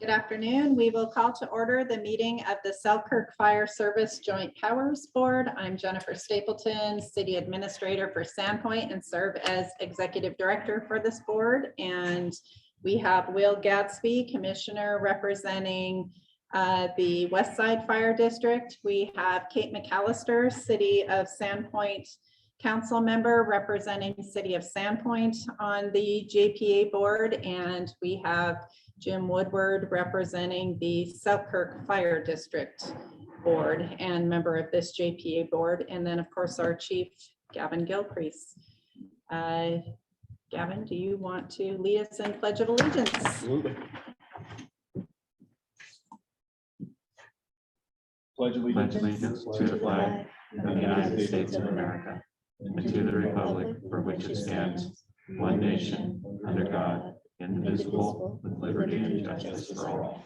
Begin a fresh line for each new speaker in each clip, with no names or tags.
Good afternoon. We will call to order the meeting of the Selkirk Fire Service Joint Powers Board. I'm Jennifer Stapleton, City Administrator for Sandpoint, and serve as Executive Director for this board. And we have Will Gadsby, Commissioner representing the West Side Fire District. We have Kate McAllister, City of Sandpoint Council Member representing City of Sandpoint on the JPA board. And we have Jim Woodward representing the Selkirk Fire District Board and member of this JPA board. And then of course our Chief, Gavin Gilcrease. Gavin, do you want to lead us in Pledge of Allegiance?
Absolutely. Pledge allegiance to the flag of the United States of America and to the republic for which it stands, one nation, under God, indivisible, with liberty and justice for all.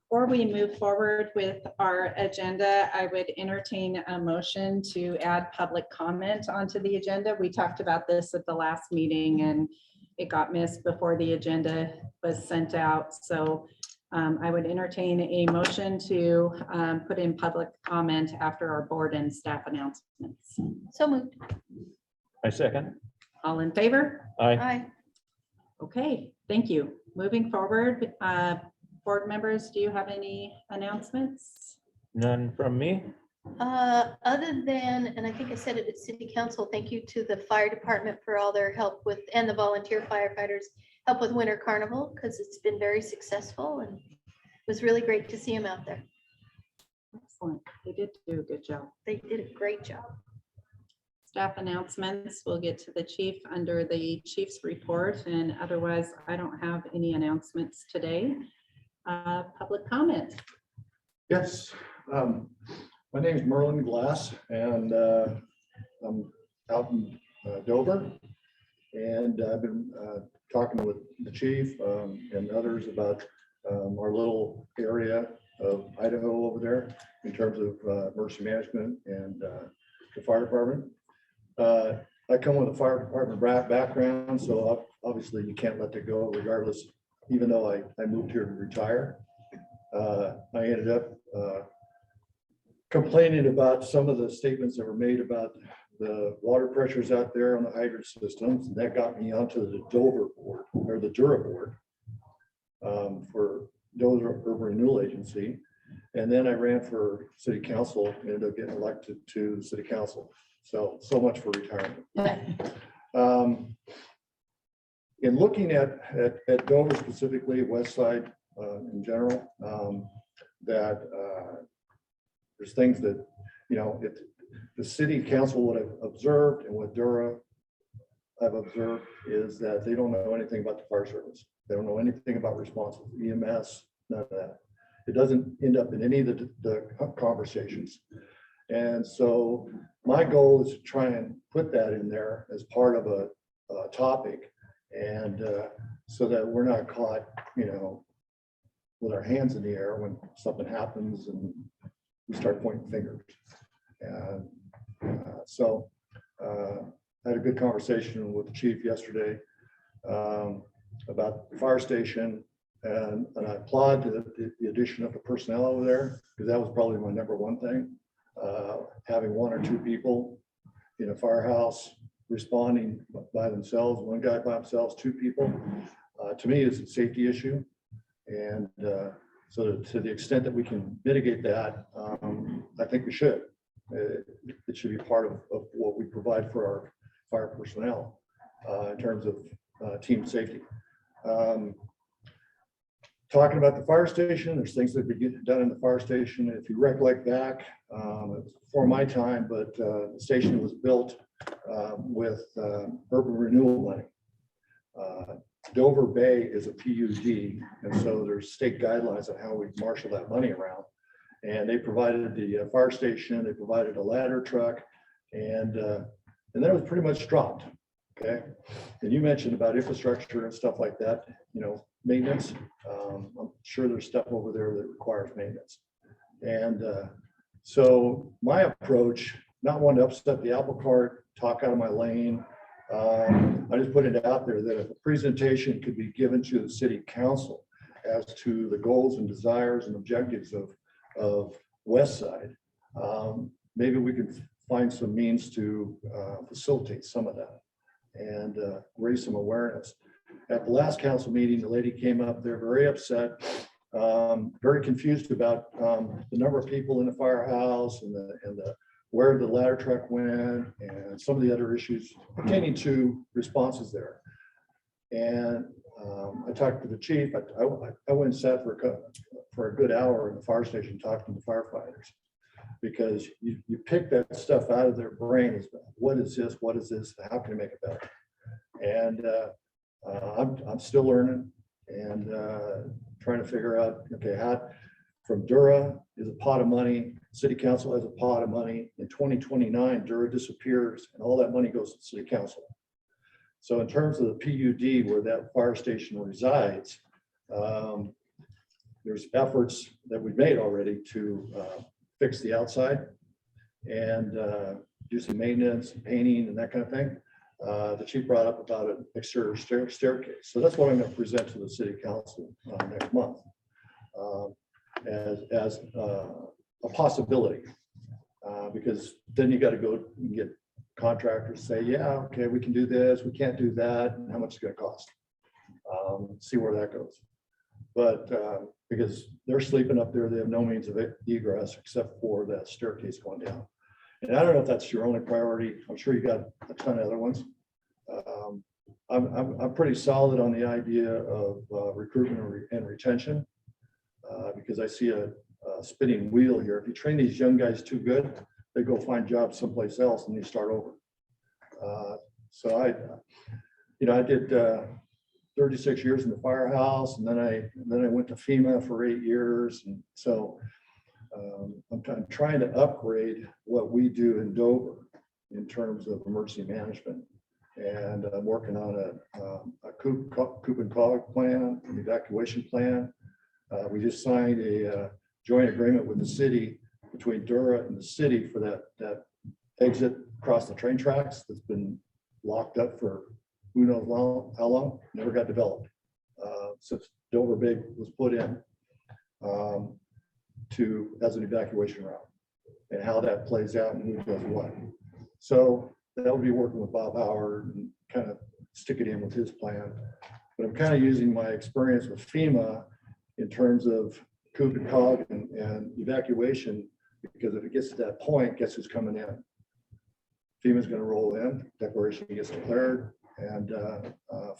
Before we move forward with our agenda, I would entertain a motion to add public comment onto the agenda. We talked about this at the last meeting and it got missed before the agenda was sent out. So I would entertain a motion to put in public comment after our board and staff announcements.
So moved.
I second.
All in favor?
Aye.
Aye.
Okay, thank you. Moving forward, board members, do you have any announcements?
None from me.
Other than, and I think I said it at City Council, thank you to the fire department for all their help with, and the volunteer firefighters help with Winter Carnival, because it's been very successful and it was really great to see them out there.
Excellent. They did do a good job.
They did a great job.
Staff announcements, we'll get to the chief under the chief's report, and otherwise I don't have any announcements today. Public comment.
Yes, my name is Merlin Glass, and I'm out in Dover, and I've been talking with the chief and others about our little area of Idaho over there in terms of emergency management and the fire department. I come with a fire department background, so obviously you can't let that go regardless, even though I moved here to retire. I ended up complaining about some of the statements that were made about the water pressures out there on the hydrant systems, and that got me onto the Dover board, or the Dura board, for Dover Urban Renewal Agency. And then I ran for city council, ended up getting elected to city council. So much for retirement. In looking at Dover specifically, West Side in general, that there's things that, the city council would have observed, and what Dura I've observed is that they don't know anything about the fire service. They don't know anything about response EMS, none of that. It doesn't end up in any of the conversations. And so my goal is to try and put that in there as part of a topic, and so that we're not caught, with our hands in the air when something happens and we start pointing fingers. And so I had a good conversation with the chief yesterday about the fire station, and I applaud the addition of the personnel over there, because that was probably my number one thing. Having one or two people in a firehouse responding by themselves, one guy by themselves, two people, to me is a safety issue. And so to the extent that we can mitigate that, I think we should. It should be part of what we provide for our fire personnel in terms of team safety. Talking about the fire station, there's things that we get done in the fire station. If you recollect back, it was before my time, but the station was built with urban renewal money. Dover Bay is a PUD, and so there's state guidelines on how we marshal that money around. And they provided the fire station, they provided a ladder truck, and that was pretty much dropped. Okay, and you mentioned about infrastructure and stuff like that, maintenance. I'm sure there's stuff over there that requires maintenance. And so my approach, not wanting to upset the apple cart, talk out of my lane, I just put it out there that if a presentation could be given to the city council as to the goals and desires and objectives of West Side, maybe we can find some means to facilitate some of that and raise some awareness. At the last council meeting, the lady came up there very upset, very confused about the number of people in the firehouse and where the ladder truck went and some of the other issues pertaining to responses there. And I talked to the chief. I went and sat for a good hour in the fire station talking to firefighters, because you pick that stuff out of their brain. Is what is this? What is this? How can I make it better? And I'm still learning and trying to figure out, okay, how from Dura is a pot of money, city council has a pot of money. In 2029, Dura disappears and all that money goes to the city council. So in terms of the PUD where that fire station resides, there's efforts that we've made already to fix the outside and do some maintenance, painting and that kind of thing. The chief brought up about an exterior staircase. So that's what I'm going to present to the city council next month as a possibility, because then you got to go and get contractors say, yeah, okay, we can do this, we can't do that, and how much it's going to cost. See where that goes. But because they're sleeping up there, they have no means of egress except for that staircase going down. And I don't know if that's your only priority. I'm sure you got a ton of other ones. I'm pretty solid on the idea of recruitment and retention, because I see a spinning wheel here. If you train these young guys too good, they go find jobs someplace else and you start over. So I did 36 years in the firehouse, and then I went to FEMA for 8 years, and so I'm trying to upgrade what we do in Dover in terms of emergency management, and I'm working on a coop and cog plan, an evacuation plan. We just signed a joint agreement with the city, between Dura and the city, for that exit across the train tracks that's been locked up for who knows how long, never got developed since Dover Big was put in as an evacuation route, and how that plays out and who does what. So that'll be working with Bob Howard and kind of stick it in with his plan. But I'm kind of using my experience with FEMA in terms of coop and cog and evacuation, because if it gets to that point, guess who's coming in? FEMA's going to roll in, declaration gets declared, and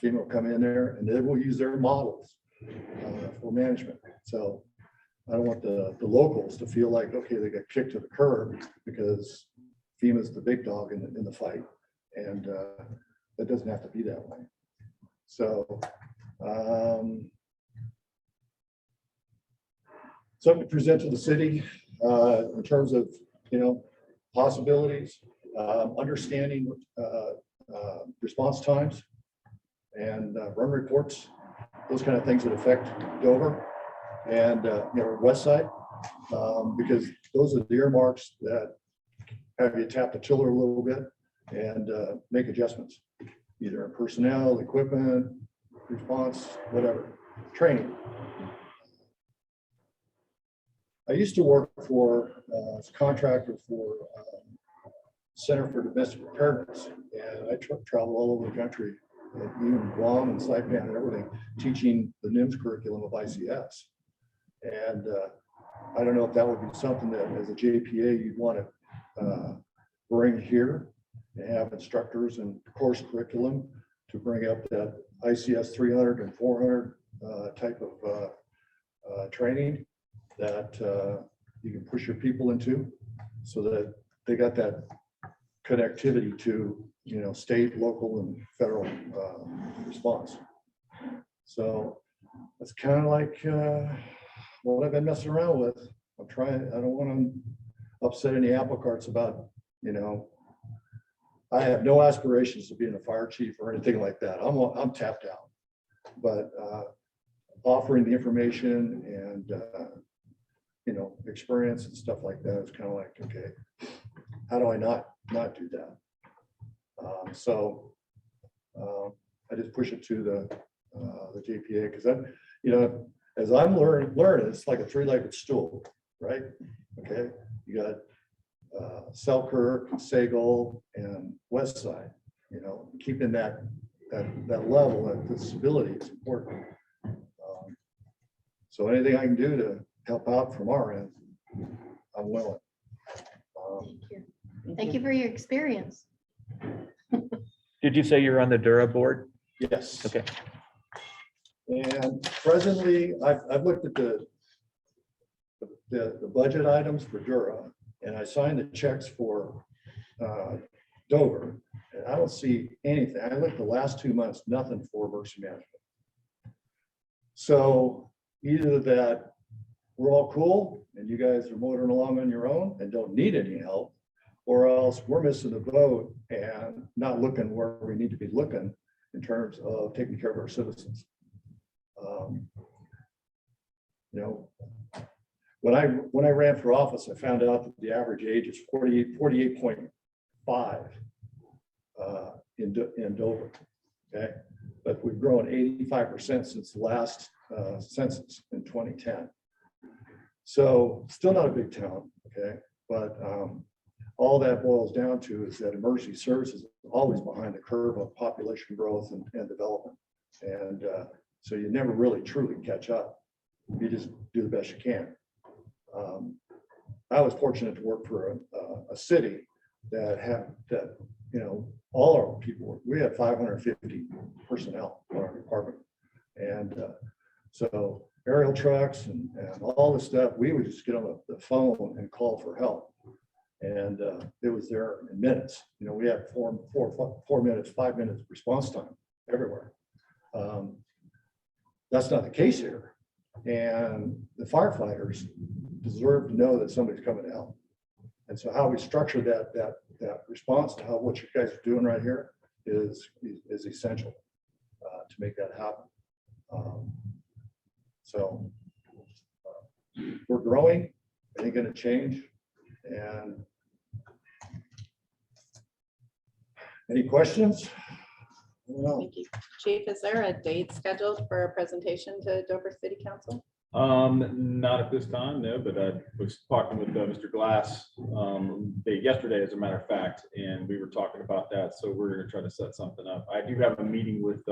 FEMA will come in there and they will use their models for management. So I don't want the locals to feel like, okay, they got kicked to the curb because FEMA's the big dog in the fight, and that doesn't have to be that way. So something to present to the city in terms of, possibilities, understanding response times and run reports, those kind of things that affect Dover and West Side, because those are the earmarks that have you tap the tiller a little bit and make adjustments, either in personnel, equipment, response, whatever, training. I used to work for as a contractor for Center for Domestic Preparedness, and I travel all over the country, even Guam and Saipan and everything, teaching the NIMS curriculum of ICS. And I don't know if that would be something that as a JPA you'd want to bring here and have instructors and course curriculum to bring up that ICS 300 and 400 type of training that you can push your people into, so that they got that connectivity to state, local, and federal response. So that's kind of like what I've been messing around with. I'm trying. I don't want to upset any apple carts about I have no aspirations to being a fire chief or anything like that. I'm tapped out, but offering the information and experience and stuff like that is kind of like, okay, how do I not do that? So I just push it to the JPA because I'm, you know, as I'm learning, it's like a three-legged stool, right? Okay, you got Selkirk, Sagal, and West Side. You know, keeping that level and the stability is important. So anything I can do to help out from our end, I'm willing.
Thank you. Thank you for your experience.
Did you say you're on the Dura board?
Yes.
Okay.
And presently, I've looked at the budget items for Dura, and I signed the checks for Dover, and I don't see anything. I looked the last 2 months, nothing for emergency management. So either that we're all cool and you guys are motoring along on your own and don't need any help, or else we're missing the boat and not looking where we need to be looking in terms of taking care of our citizens. You know, when I ran for office, I found out that the average age is 48.5 in Dover. Okay, but we've grown 85% since the last census in 2010. So still not a big town. Okay, but all that boils down to is that emergency services is always behind the curve of population growth and development. And so you never really truly catch up. You just do the best you can. I was fortunate to work for a city that, you know, all our people, we had 550 personnel in our department. And so aerial trucks and all this stuff, we would just get on the phone and call for help. And it was there in minutes. You know, we had 4 minutes, 5 minutes response time everywhere. That's not the case here. And the firefighters deserve to know that somebody's coming to help. And so how we structure that response to what you guys are doing right here is essential to make that happen. So we're growing, it ain't gonna change. And any questions? No.
Thank you. Chief, is there a date scheduled for a presentation to Dover City Council?
Not at this time, no, but I was talking with Mr. Glass yesterday, as a matter of fact, and we were talking about that. So we're going to try to set something up. I do have a meeting with,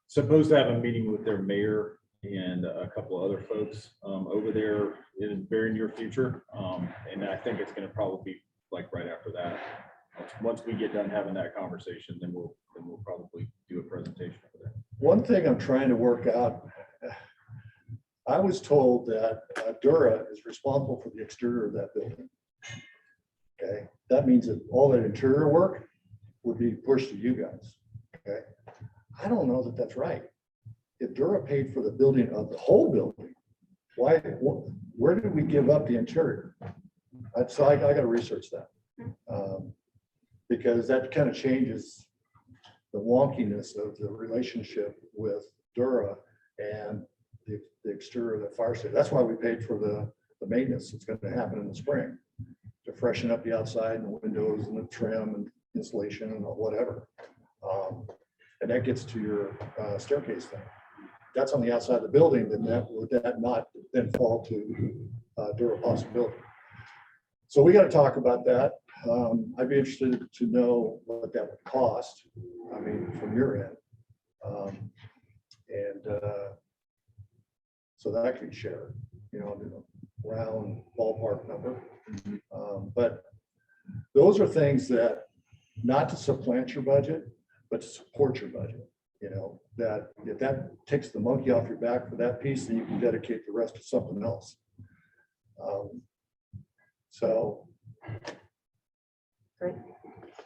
supposed to have a meeting with their mayor and a couple of other folks over there in the very near future. And I think it's going to probably be like right after that. Once we get done having that conversation, then we'll probably do a presentation over there.
One thing I'm trying to work out, I was told that Dura is responsible for the exterior of that building. Okay, that means that all that interior work would be pushed to you guys. Okay, I don't know that that's right. If Dura paid for the building of the whole building, where did we give up the interior? So I got to research that. Because that kind of changes the wonkiness of the relationship with Dura and the exterior of the fire station. That's why we paid for the maintenance that's going to happen in the spring to freshen up the outside and the windows and the trim and insulation and whatever. And that gets to your staircase thing. That's on the outside of the building, then would that not then fall to Dura possibility? So we got to talk about that. I'd be interested to know what that would cost. I mean, from your end. So that could be shared, you know, round ballpark number. But those are things that, not to supplant your budget, but to support your budget. You know, that if that takes the monkey off your back for that piece, then you can dedicate the rest to something else. So
Great.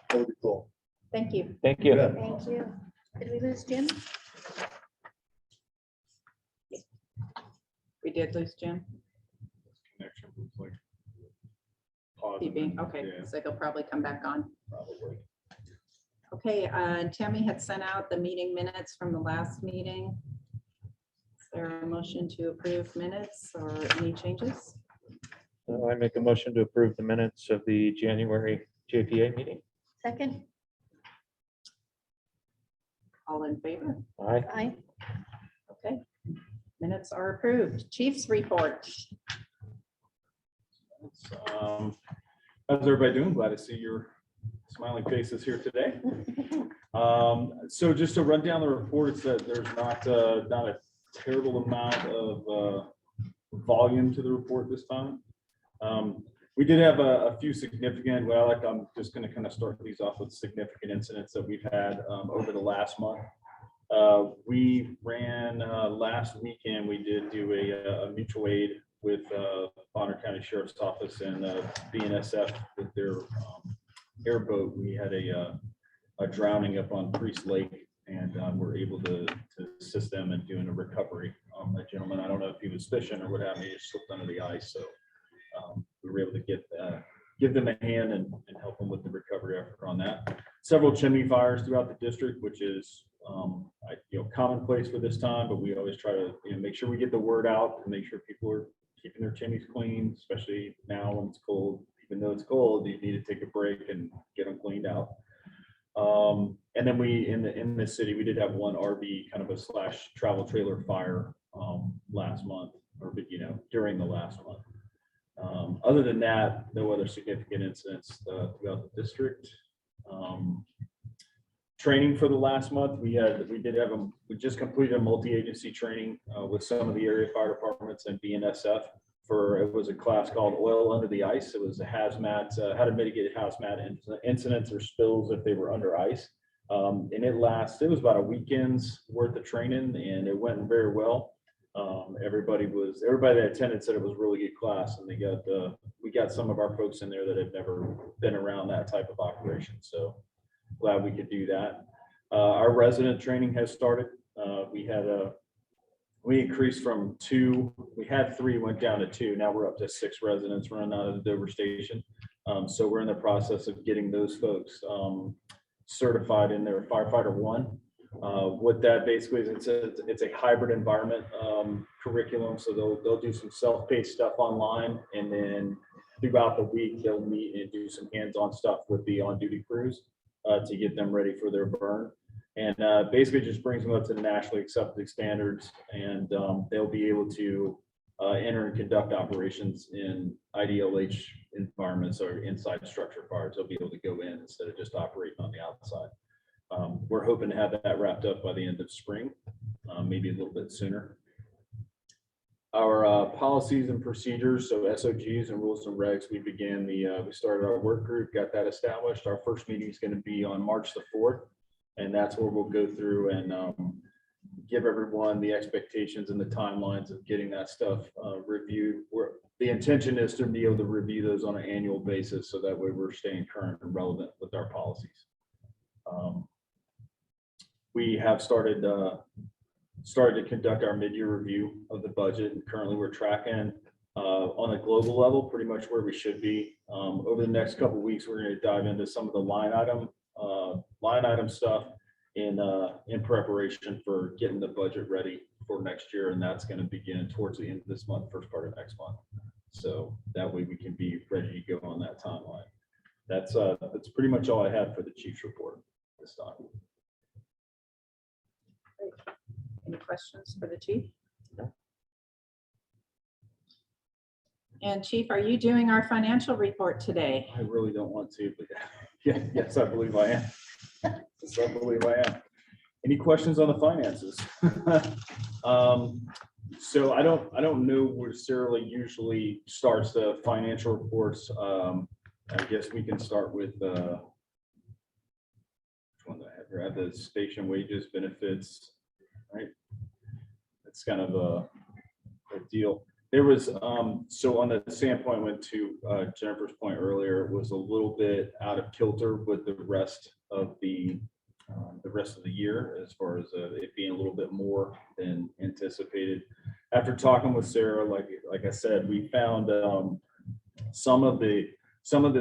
that would be cool.
Thank you.
Thank you.
Yeah.
Thank you. Did we lose Jim?
We did lose Jim.
Connection was like pausing.
Keeping, okay,
Yeah,
so he'll probably come back on.
probably.
Okay, Tammy had sent out the meeting minutes from the last meeting. Is there a motion to approve minutes or any changes?
I make a motion to approve the minutes of the January JPA meeting.
Second?
All in favor?
Aye.
Okay. Minutes are approved. Chief's report.
How's everybody doing? Glad to see your smiling faces here today. So just to run down the report, it's that there's not a terrible amount of volume to the report this time. We did have a few significant, I'm just going to kind of start these off with significant incidents that we've had over the last month. We ran last weekend, we did do a mutual aid with Bonner County Sheriff's Office and BNSF with their airboat. We had a drowning up on Priest Lake, and we're able to assist them in doing a recovery. That gentleman, I don't know if he was fishing or what have you, he just slipped under the ice. So we were able to give them a hand and help them with the recovery effort on that. Several chimney fires throughout the district, which is commonplace for this time, but we always try to make sure we get the word out and make sure people are keeping their chimneys clean, especially now when it's cold. Even though it's cold, you need to take a break and get them cleaned out. And then we in the city, we did have one RV kind of a / travel trailer fire last month, or during the last month. Other than that, no other significant incidents throughout the district. Training for the last month, we just completed a multi-agency training with some of the area fire departments and BNSF. It was a class called Oil Under the Ice. It was a hazmat, how to mitigate hazmat incidents or spills if they were under ice. And it was about a weekend's worth of training, and it went very well. Everybody that attended said it was a really good class, and we got some of our folks in there that have never been around that type of operation. So glad we could do that. Our resident training has started. We increased from 2, we had 3, went down to 2. Now we're up to 6 residents running out of the Dover station. So we're in the process of getting those folks certified in their firefighter 1. What that basically is, it's a hybrid environment curriculum. So they'll do some self-paced stuff online, and then throughout the week they'll meet and do some hands-on stuff with the on-duty crews to get them ready for their burn. And basically just brings them up to the nationally accepted standards, and they'll be able to enter and conduct operations in IDLH environments or inside structure fires. They'll be able to go in instead of just operating on the outside. We're hoping to have that wrapped up by the end of spring, maybe a little bit sooner. Our policies and procedures, so SOGs and rules and regs, we started our work group, got that established. Our first meeting is going to be on March the 4th. And that's where we'll go through and give everyone the expectations and the timelines of getting that stuff reviewed. The intention is to be able to review those on an annual basis, so that way we're staying current and relevant with our policies. We have started to conduct our mid-year review of the budget, and currently we're tracking on a global level pretty much where we should be. Over the next couple of weeks, we're going to dive into some of the line item stuff in preparation for getting the budget ready for next year, and that's going to begin towards the end of this month, first part of next month. So that way we can be ready to go on that timeline. That's pretty much all I had for the chief's report this time.
Any questions for the chief? And Chief, are you doing our financial report today?
I really don't want to, but yes, I believe I am. Yes, I believe I am. Any questions on the finances? So I don't know where Sarah usually starts the financial reports. I guess we can start with which one do I have here? I have the station wages, benefits, right? That's kind of a deal. There was so on the standpoint, went to Jennifer's point earlier, was a little bit out of kilter with the rest of the year, as far as it being a little bit more than anticipated. After talking with Sarah, like I said, we found some of the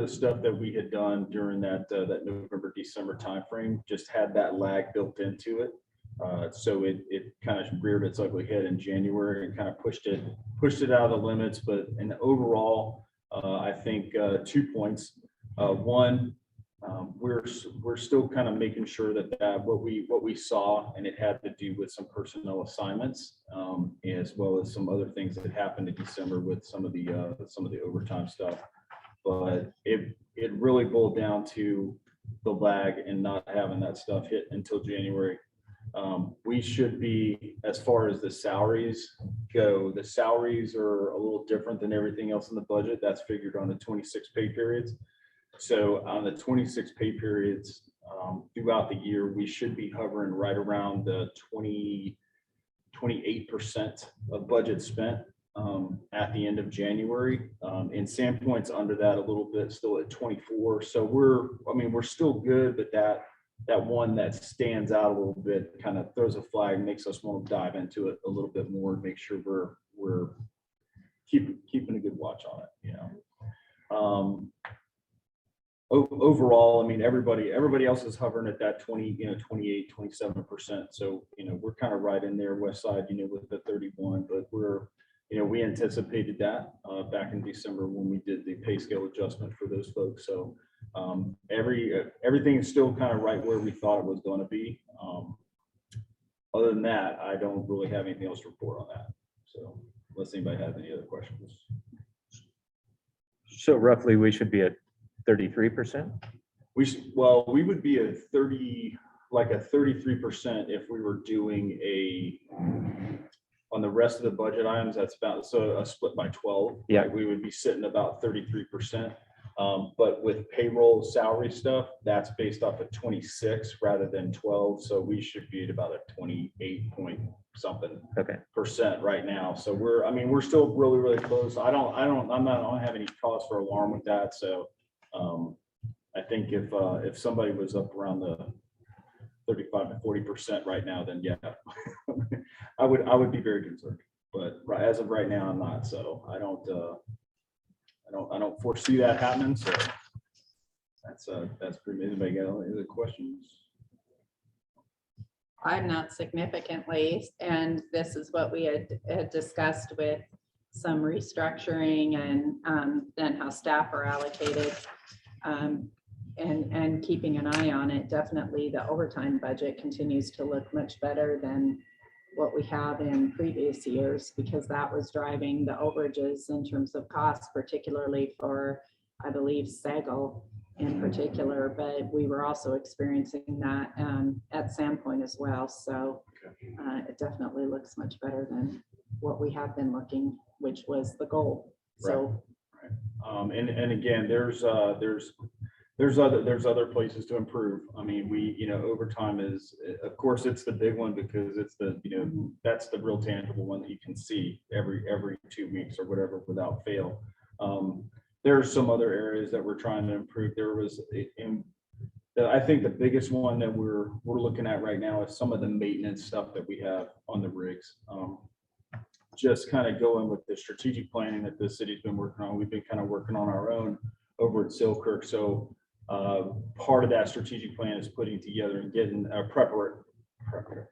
stuff that we had done during that November, December timeframe just had that lag built into it. So it kind of reared its ugly head in January and kind of pushed it out of the limits. But in overall, I think 2 points. One, we're still kind of making sure that what we saw, and it had to do with some personnel assignments, as well as some other things that happened in December with some of the overtime stuff. But it really boiled down to the lag and not having that stuff hit until January. We should be, as far as the salaries go, the salaries are a little different than everything else in the budget. That's figured on the 26 pay periods. So on the 26 pay periods throughout the year, we should be hovering right around the 28% of budget spent at the end of January. And Sandpoint's under that a little bit, still at 24. So we're still good, but that one that stands out a little bit kind of throws a flag, makes us want to dive into it a little bit more and make sure we're keeping a good watch on it, you know. Overall, I mean, everybody else is hovering at that 28, 27%. So, we're kind of right in there, West Side, with the 31, but we anticipated that back in December when we did the pay scale adjustment for those folks. So everything is still kind of right where we thought it was going to be. Other than that, I don't really have anything else to report on that. So unless anybody has any other questions.
So roughly we should be at 33%?
We would be at 33% if we were doing on the rest of the budget items, that's about, so a split by 12.
Yeah.
Right? We would be sitting about 33%. But with payroll salary stuff, that's based off of 26 rather than 12. So we should be at about a 28 point something percent right now. So we're still really, really close. I don't have any cause for alarm with that. So I think if somebody was up around the 35 to 40% right now, then yeah, I would be very concerned. But as of right now, I'm not. So I don't foresee that happening. So that's pretty much. Anybody got any other questions?
I'm not significantly, and this is what we had discussed with some restructuring and then how staff are allocated and keeping an eye on it. Definitely the overtime budget continues to look much better than what we have in previous years, because that was driving the overages in terms of costs, particularly for, I believe, Sagal in particular, but we were also experiencing that at Sandpoint as well. So it definitely looks much better than what we have been looking, which was the goal. So,
right. And again, there's other places to improve. I mean, overtime is, of course, it's the big one because it's that's the real tangible one that you can see every 2 weeks or whatever without fail. There are some other areas that we're trying to improve. I think the biggest one that we're looking at right now is some of the maintenance stuff that we have on the rigs. Just kind of going with the strategic planning that the city's been working on. We've been kind of working on our own over at Selkirk. So part of that strategic plan is putting together and getting a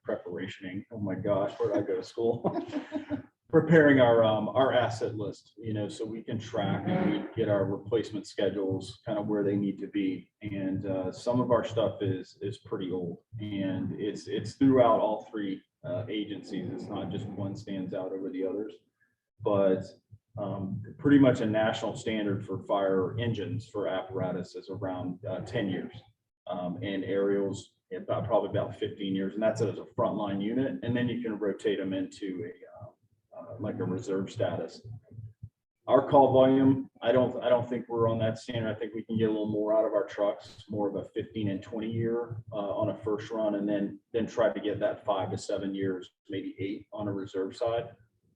preparationing. Oh my gosh, where did I go to school? Preparing our asset list, so we can track and we get our replacement schedules kind of where they need to be. And some of our stuff is pretty old, and it's throughout all three agencies. It's not just one stands out over the others, but pretty much a national standard for fire engines for apparatus is around 10 years, and aerials probably about 15 years, and that's as a frontline unit. And then you can rotate them into like a reserve status. Our call volume, I don't think we're on that standard. I think we can get a little more out of our trucks, more of a 15 and 20 year on a first run, and then try to get that 5 to 7 years, maybe 8 on a reserve side.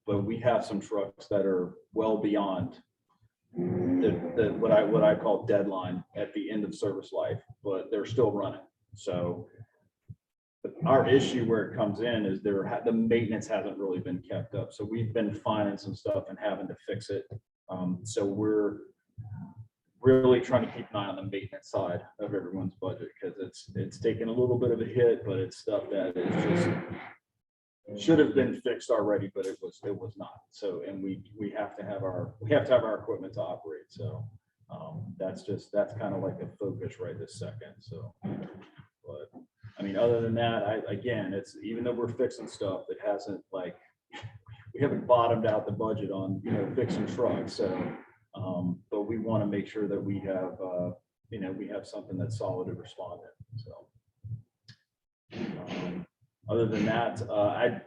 But we have some trucks that are well beyond the what I call deadline at the end of service life, but they're still running. So our issue where it comes in is the maintenance hasn't really been kept up. So we've been finding some stuff and having to fix it. So we're really trying to keep an eye on the maintenance side of everyone's budget, because it's taken a little bit of a hit, but it's stuff that is just should have been fixed already, but it was not. So, and we have to have our equipment to operate. So That's kind of like a focus right this second, so. But, I mean, other than that, again, it's, even though we're fixing stuff, it hasn't like, we haven't bottomed out the budget on, fixing trucks, so. But we want to make sure that we have, we have something that's solid to respond in, so. Other than that,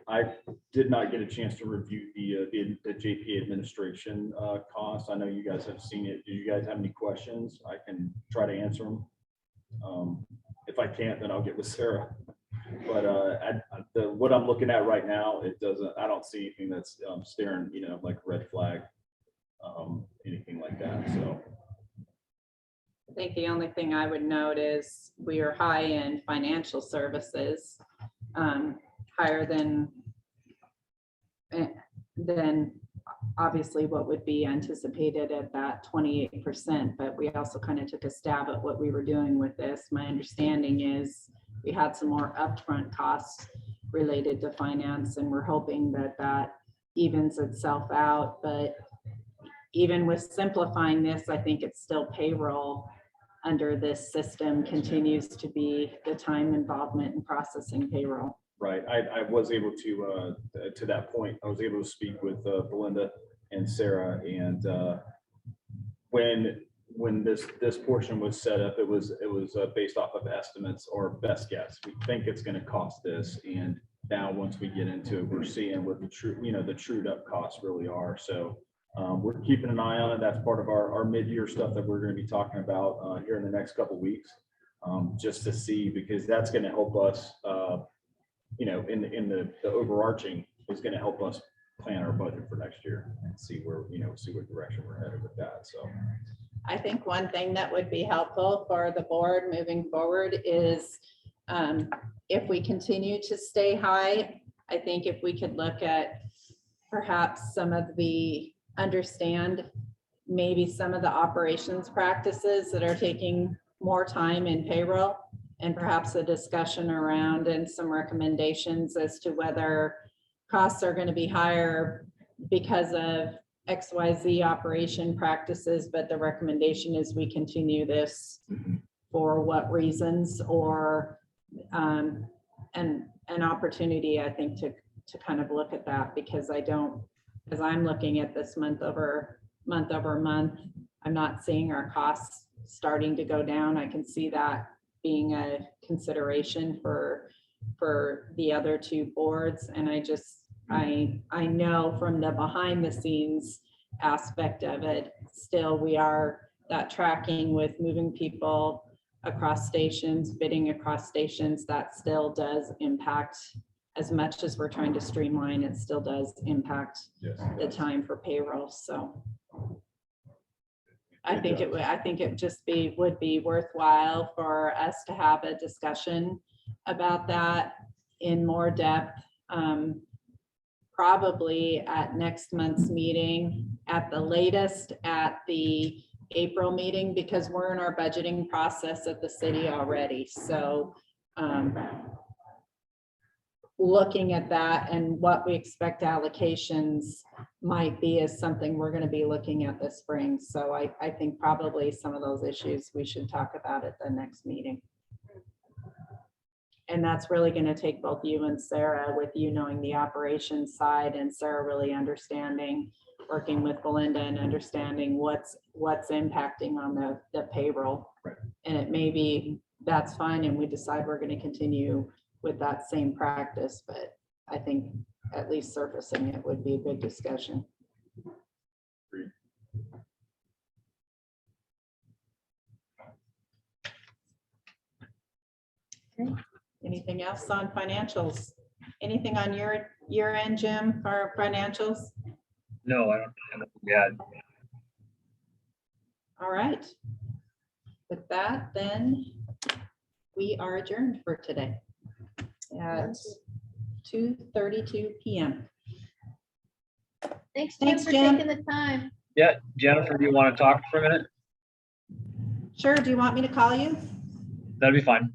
I did not get a chance to review the JPA administration cost. I know you guys have seen it. Do you guys have any questions? I can try to answer them. If I can't, then I'll get with Sarah. But what I'm looking at right now, I don't see anything that's staring, like a red flag, anything like that. So.
I think the only thing I would note is we are high in financial services, higher than obviously what would be anticipated at that 28%. But we also kind of took a stab at what we were doing with this. My understanding is we had some more upfront costs related to finance, and we're hoping that that evens itself out. But even with simplifying this, I think it's still payroll under this system continues to be the time involvement in processing payroll.
Right. I was able to that point, I was able to speak with Belinda and Sarah, and when this portion was set up, it was based off of estimates or best guess. We think it's going to cost this, and now once we get into it, we're seeing what the true, the trued up costs really are. So we're keeping an eye on it. That's part of our mid-year stuff that we're going to be talking about here in the next couple of weeks, just to see, because that's going to help us, in the overarching is going to help us plan our budget for next year and see where, see what direction we're headed with that. So
I think one thing that would be helpful for the board moving forward is if we continue to stay high, I think if we could look at perhaps understand maybe some of the operations practices that are taking more time in payroll, and perhaps a discussion around and some recommendations as to whether costs are going to be higher because of XYZ operation practices, but the recommendation is we continue this for what reasons, or an opportunity, I think, to kind of look at that, because as I'm looking at this month over month, I'm not seeing our costs starting to go down. I can see that being a consideration for the other two boards. And I know from the behind the scenes aspect of it, still we are that tracking with moving people across stations, bidding across stations, that still does impact. As much as we're trying to streamline, it still does impact the time for payroll. So I think it would be worthwhile for us to have a discussion about that in more depth, probably at next month's meeting, at the latest at the April meeting, because we're in our budgeting process at the city already. So looking at that and what we expect allocations might be is something we're going to be looking at this spring. So I think probably some of those issues we should talk about at the next meeting. And that's really going to take both you and Sarah, with you knowing the operations side and Sarah really understanding, working with Belinda and understanding what's impacting on the payroll.
Right.
And it may be that's fine and we decide we're going to continue with that same practice, but I think at least surfacing it would be a good discussion.
Agreed.
Okay.
Anything else on financials? Anything on your end, Jim, for financials?
No, I don't have it yet.
All right. With that, then we are adjourned for today at 2:32 p.m.
Thanks, Jim,
Thanks,
for
Jim.
taking the time.
Yeah, Jennifer, do you want to talk for a minute?
Sure. Do you want me to call you?
That'd be fine.